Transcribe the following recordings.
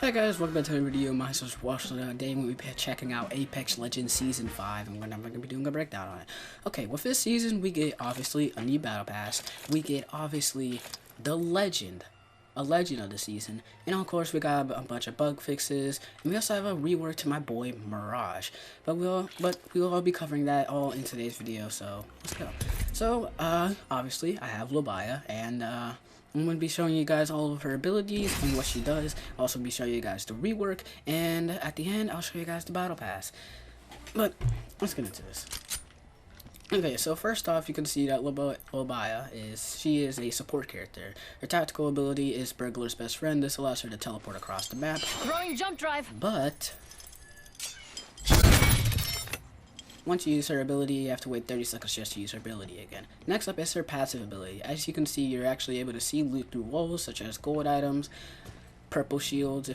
Hey guys, welcome back to another video. My name is Washington. Today we'll be checking out Apex Legends Season 5, and I'm going to be doing a breakdown on it. Okay, with this season, we get, obviously, a new Battle Pass. We get, obviously, the Legend. A Legend of the season. And, of course, we got a bunch of bug fixes. And we also have a rework to my boy, Mirage. But we'll all be covering that all in today's video, so let's go. So, obviously, I have Lobaya, and, I'm going to be showing you guys all of her abilities and what she does. I'll also be showing you guys the rework, and at the end, I'll show you guys the battle pass. But, let's get into this. Okay, so first off, you can see that Lobaya she is a support character. Her tactical ability is Burglar's Best Friend. This allows her to teleport across the map. Throwing jump drive. But once you use her ability, you have to wait 30 seconds just to use her ability again. Next up is her passive ability. As you can see, you're actually able to see loot through walls, such as gold items, purple shields,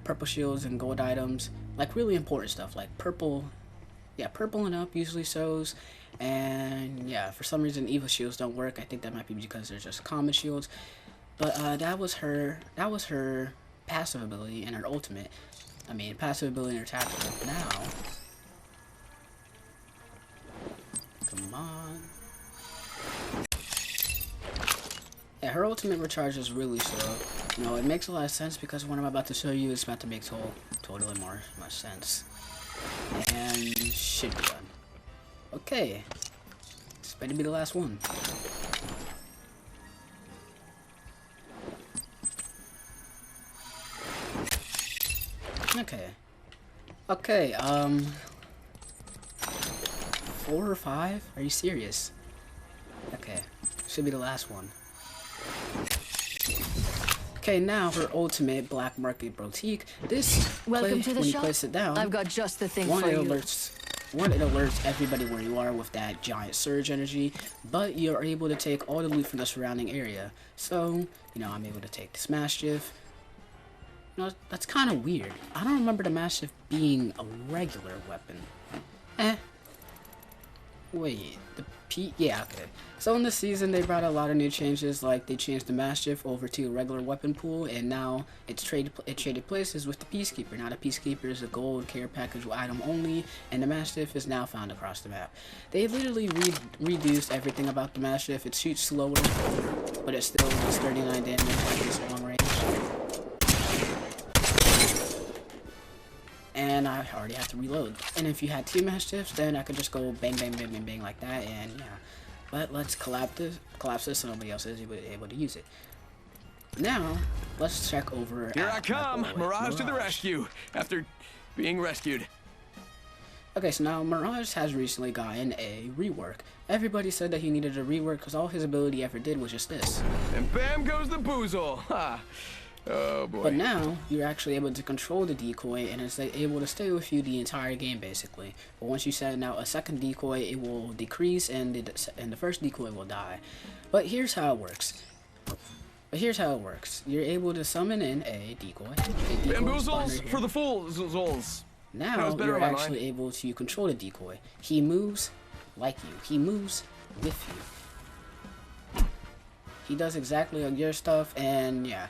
purple shields and gold items, like really important stuff, like purple and up usually shows, and yeah, for some reason evil shields don't work. I think that might be because they're just common shields, but that was her passive ability and her ultimate. Passive ability and her tactical. Now, come on. Yeah, her ultimate recharge is really slow. You know, it makes a lot of sense because what I'm about to show you is about to make totally more sense. And should be done. Okay. This better be the last one. Okay, 4 or 5? Are you serious? Okay, should be the last one. Okay, now her ultimate Black Market Boutique. When you place it down, I've got just the thing it for you. alerts everybody where you are with that giant surge energy, but you're able to take all the loot from the surrounding area. So, you know, I'm able to take the Smashiv. You know, that's kind of weird. I don't remember the Smashiv being a regular weapon. Wait, yeah, okay. So in this season, they brought a lot of new changes, like they changed the Mastiff over to a regular weapon pool, and now it traded places with the Peacekeeper. Now the Peacekeeper is a gold care package item only, and the Mastiff is now found across the map. They literally reduced everything about the Mastiff. It shoots slower, but it still does 39 damage at this long range. And I already have to reload. And if you had 2 Mastiffs, then I could just go bang, bang, bang, bang, bang like that, and yeah. But let's collapse this so nobody else is able to use it. Now, let's check over. Here I come! Mirage to the rescue, after being rescued. Okay, so now Mirage has recently gotten a rework. Everybody said that he needed a rework because all his ability ever did was just this. And bam goes the boozle! Ha! Oh boy. But now, you're actually able to control the decoy, and it's able to stay with you the entire game, basically. But once you send out a second decoy, it will decrease, and the first decoy will die. But here's how it works. You're able to summon in a decoy. Bamboozles for the fools! Now, you're actually able to control the decoy. He moves like you. He moves with you. He does exactly your stuff, and yeah.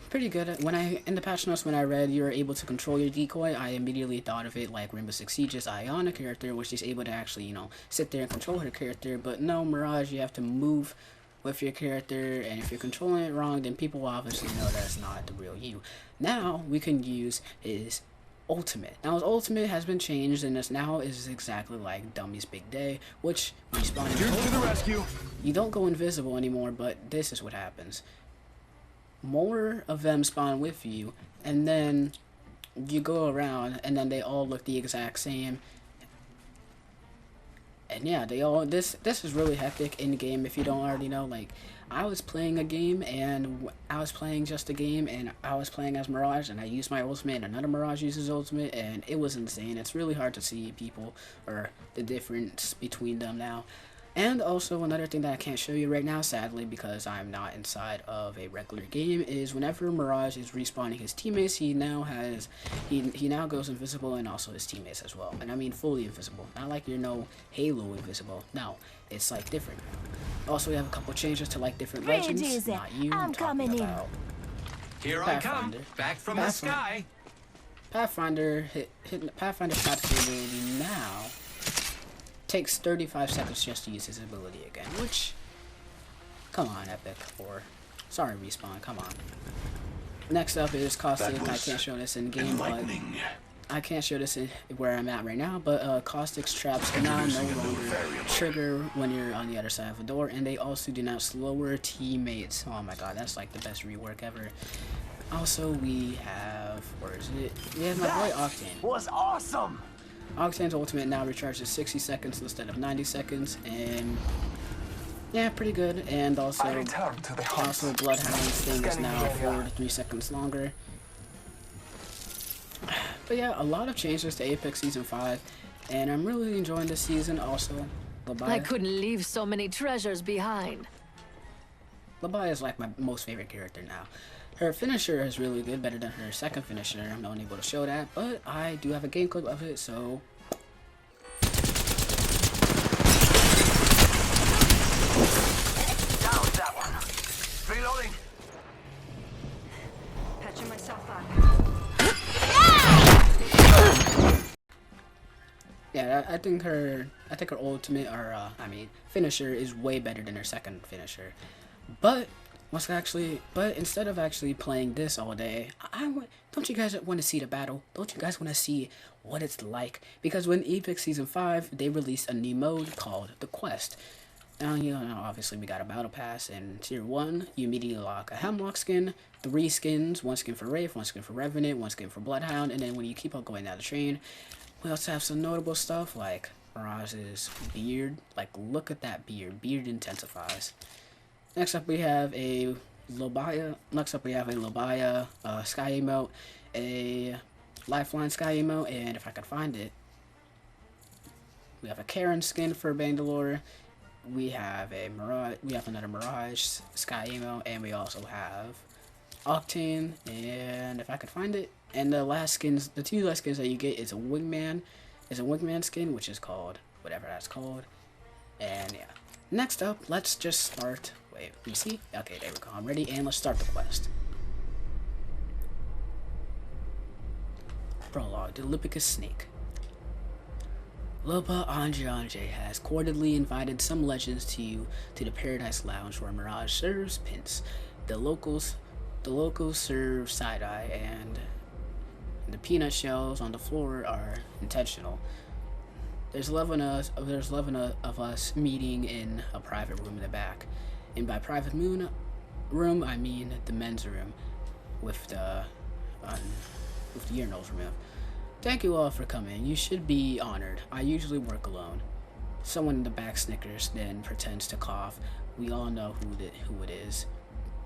Pretty good. In the patch notes when I read you were able to control your decoy, I immediately thought of it like Rainbow Six Siege's Iona character, which is able to actually, you know, sit there and control her character. But no, Mirage, you have to move with your character, and if you're controlling it wrong, then people will obviously know that's not the real you. Now we can use his ultimate. Now his ultimate has been changed, and this now is exactly like Dummy's Big Day, which when you spawn in to the rescue. You don't go invisible anymore, but this is what happens. More of them spawn with you, and then you go around, and then they all look the exact same. And yeah, this is really hectic in the game if you don't already know. Like, I was playing a game, and I was playing just a game, and I was playing as Mirage, and I used my ultimate, and another Mirage uses ultimate, and it was insane. It's really hard to see people, or the difference between them now. And also, another thing that I can't show you right now, sadly, because I'm not inside of a regular game, is whenever Mirage is respawning his teammates, he now goes invisible, and also his teammates as well. And I mean fully invisible. Not like you're no Halo invisible. No, it's like different. Also, we have a couple changes to like different legends. Not you. I'm coming in. Here I come, Pathfinder. back from the sky. Pathfinder Pathfinder's capture ability now takes 35 seconds just to use his ability again, which, come on, Epic, or, sorry, Respawn, come on. Next up is Caustic. I can't show this in game, but I can't show this in where I'm at right now, but Caustic's traps do now no longer trigger when you're on the other side of a door, and they also do not slower teammates. Oh my god, that's like the best rework ever. Also, we have, where is it? We have my boy Octane. Was awesome. Octane's ultimate now recharges 60 seconds instead of 90 seconds, and yeah, pretty good. And also, Bloodhound's thing is now 4 to 3 seconds longer. But yeah, a lot of changes to Apex Season 5, and I'm really enjoying this season. Also, Labaya. I couldn't leave so many treasures behind. Labaya is like my most favorite character now. Her finisher is really good, better than her second finisher. I'm not able to show that, but I do have a game clip of it, so... Down with that one. Reloading. Patching myself up. Yeah, I think her ultimate, or finisher is way better than her second finisher. But instead of actually playing this all day, don't you guys want to see the battle? Don't you guys want to see what it's like? Because when Apex Season 5, they released a new mode called The Quest. Now, you know, obviously we got a battle pass, and Tier 1, you immediately lock a Hemlock skin, 3 skins, 1 skin for Wraith, 1 skin for Revenant, 1 skin for Bloodhound, and then when you keep on going down the train, we also have some notable stuff like Mirage's beard. Like, look at that beard. Beard intensifies. Next up we have a Labaya. Sky emote, a Lifeline Sky emote, and if I could find it, we have a Karen skin for Bangalore. We have a Mirage. We have another Mirage Sky emote, and we also have Octane. And if I could find it, and the last skins, the 2 last skins that you get is a Wingman. Is a Wingman skin, which is called whatever that's called. And yeah. Next up, let's just start. Wait, let me see. Okay, there we go. I'm ready, and let's start the quest. Prologue: The Olympicus Snake. Loba Ange has cordially invited some legends to the Paradise Lounge where Mirage serves pints. The locals serve side-eye, and the peanut shells on the floor are intentional. There's 11 of us meeting in a private room in the back. And by private room, I mean the men's room with the urinals removed. Thank you all for coming. You should be honored. I usually work alone. Someone in the back snickers, then pretends to cough. We all know who it is.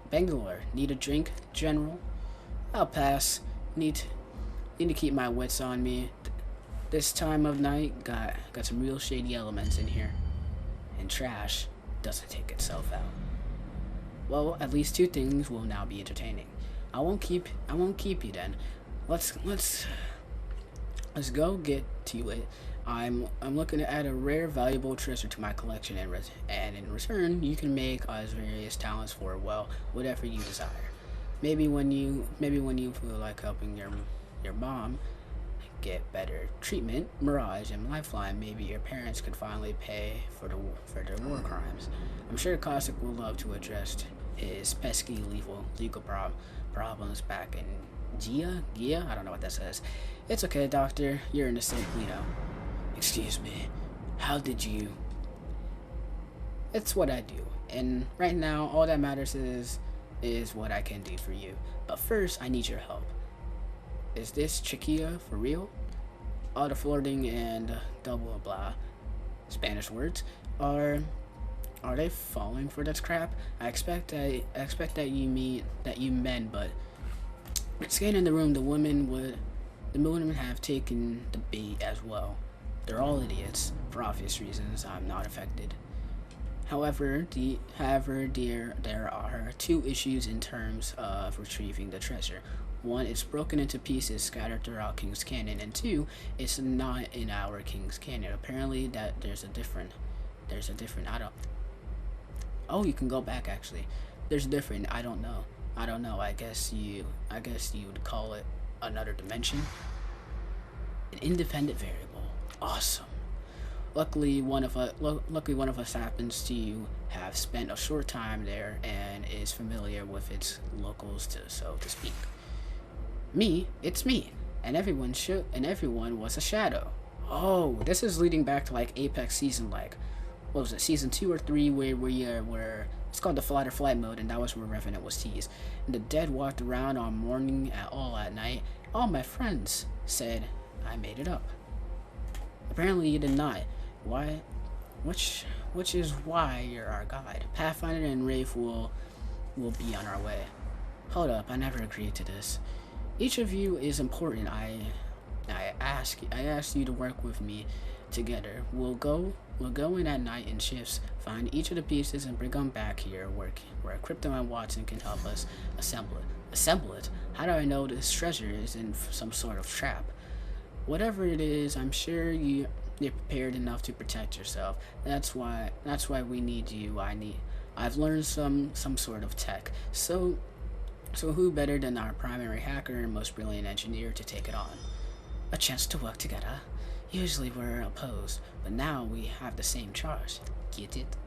Bangalore, need a drink, General? I'll pass. Need to keep my wits on me. This time of night got some real shady elements in here. And trash doesn't take itself out. Well, at least 2 things will now be entertaining. I won't keep you then. Let's go get to it. I'm looking to add a rare, valuable treasure to my collection, and in return, you can make us various talents for, well, whatever you desire. Maybe when you feel like helping your mom get better treatment, Mirage and Lifeline, maybe your parents could finally pay for their war crimes. I'm sure Caustic will love to address his pesky legal problems back in Gia? I don't know what that says. It's okay, Doctor. You're in the same, Excuse me. How did you? It's what I do. And right now, all that matters is what I can do for you. But first, I need your help. Is this Chiquilla for real? All the flirting and double blah Spanish words are they falling for this crap? I expect that you meant, but scanning the room, the women have taken the bait as well. They're all idiots. For obvious reasons, I'm not affected. However, there are 2 issues in terms of retrieving the treasure. 1, it's broken into pieces scattered throughout King's Canyon, and 2, it's not in our King's Canyon. Apparently, that there's a different. Oh, you can go back actually. There's a different. I don't know. I don't know. I guess you would call it another dimension. An independent variable. Awesome. Luckily, one of us happens to have spent a short time there and is familiar with its locals, so to speak. It's me, and everyone was a shadow. Oh, this is leading back to like Apex season, like what was it, season 2 or 3, where it's called the Flight or Flight mode, and that was where Revenant was teased. And the dead walked around on morning at night. All my friends said I made it up. Apparently you did not. Why? Which is why you're our guide. Pathfinder and Wraith will be on our way. Hold up, I never agreed to this. Each of you is important. I asked you to work with me together. We'll go in at night in shifts, find each of the pieces and bring them back here where Crypto and Watson can help us assemble it. Assemble it? How do I know this treasure is in some sort of trap? Whatever it is, I'm sure you're prepared enough to protect yourself. That's why we need you. I've learned some sort of tech. So who better than our primary hacker and most brilliant engineer to take it on? A chance to work together. Usually we're opposed, but now we have the same charge. Get it?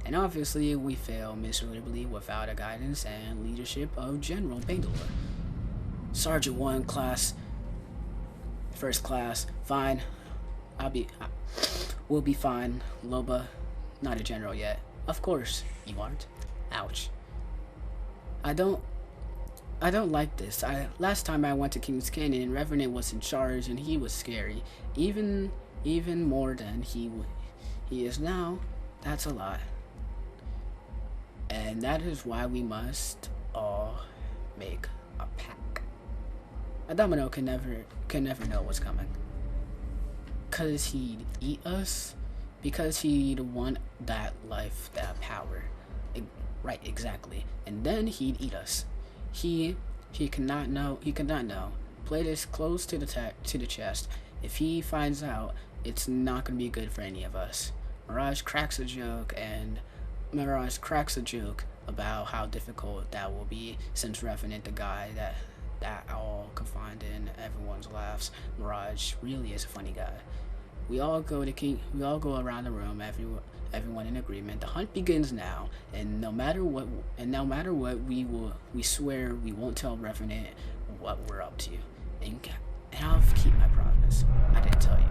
And obviously we fail miserably without the guidance and leadership of General Bandler. Sergeant 1 class, first class, fine. We'll be fine. Loba, not a general yet. Of course you aren't. Ouch. I don't like this. Last time I went to King's Canyon, Revenant was in charge and he was scary. Even more than he is now. That's a lot. And that is why we must all make a pact. A domino can never know what's coming. Cause he'd eat us. Because he'd want that life, that power. Right, exactly. And then he'd eat us. He cannot know. Play this close to the chest. If he finds out, it's not gonna be good for any of us. Mirage cracks a joke about how difficult that will be, since Revenant, the guy that all confined in everyone's laughs. Mirage really is a funny guy. We all go around the room, everyone in agreement. The hunt begins now, and no matter what, we swear we won't tell Revenant what we're up to. And I'll keep my promise. I didn't tell you.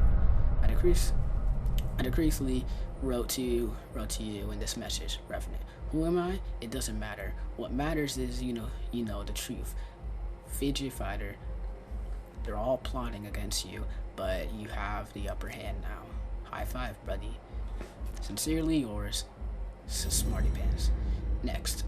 I decreasingly wrote to you in this message, Revenant. Who am I? It doesn't matter. What matters is you know the truth. Fidget Fighter, they're all plotting against you, but you have the upper hand now. High five, buddy. Sincerely yours, Smarty Pants. Next.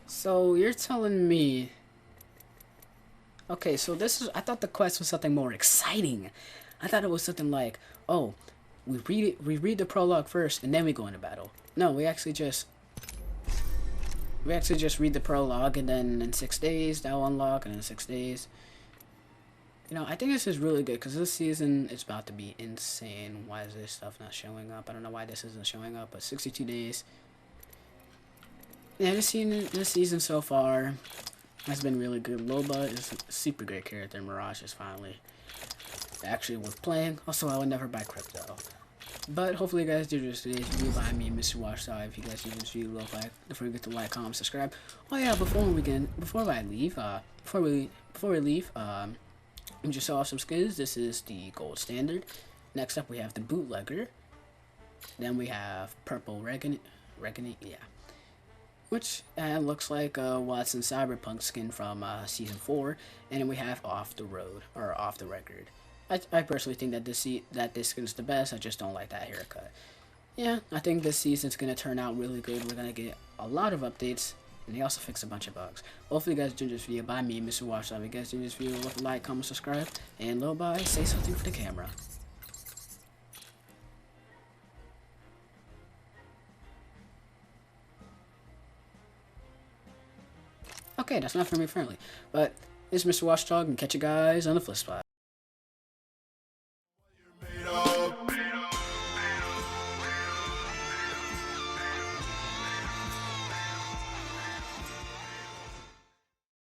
So you're telling me... Okay, so I thought the quest was something more exciting. I thought it was something like, oh, we read the prologue first and then we go into battle. No, we actually just read the prologue, and then in 6 days that'll unlock, and in 6 days. I think this is really good because this season is about to be insane. Why is this stuff not showing up? I don't know why this isn't showing up, but 62 days. Yeah, this season so far has been really good. Loba is a super great character. Mirage is finally actually worth playing. Also, I would never buy Crypto. But hopefully you guys did this today's video by me, Mr. Watchdog. If you guys did this video, don't forget to like, comment, subscribe. Oh yeah, before we leave, we just saw some skins. This is the gold standard. Next up, we have the bootlegger. Then we have purple Regan, yeah. Which looks like Watson Cyberpunk skin from season 4, and then we have off the record. I personally think that this skin is the best. I just don't like that haircut. Yeah, I think this season's gonna turn out really good. We're gonna get a lot of updates, and they also fix a bunch of bugs. Hopefully, you guys enjoyed this video by me, Mr. Watchdog. If you guys enjoyed this video, like, comment, subscribe, and little bye. Say something for the camera. Okay, that's not family friendly. But this is Mr. Watchdog, and catch you guys on the flip side.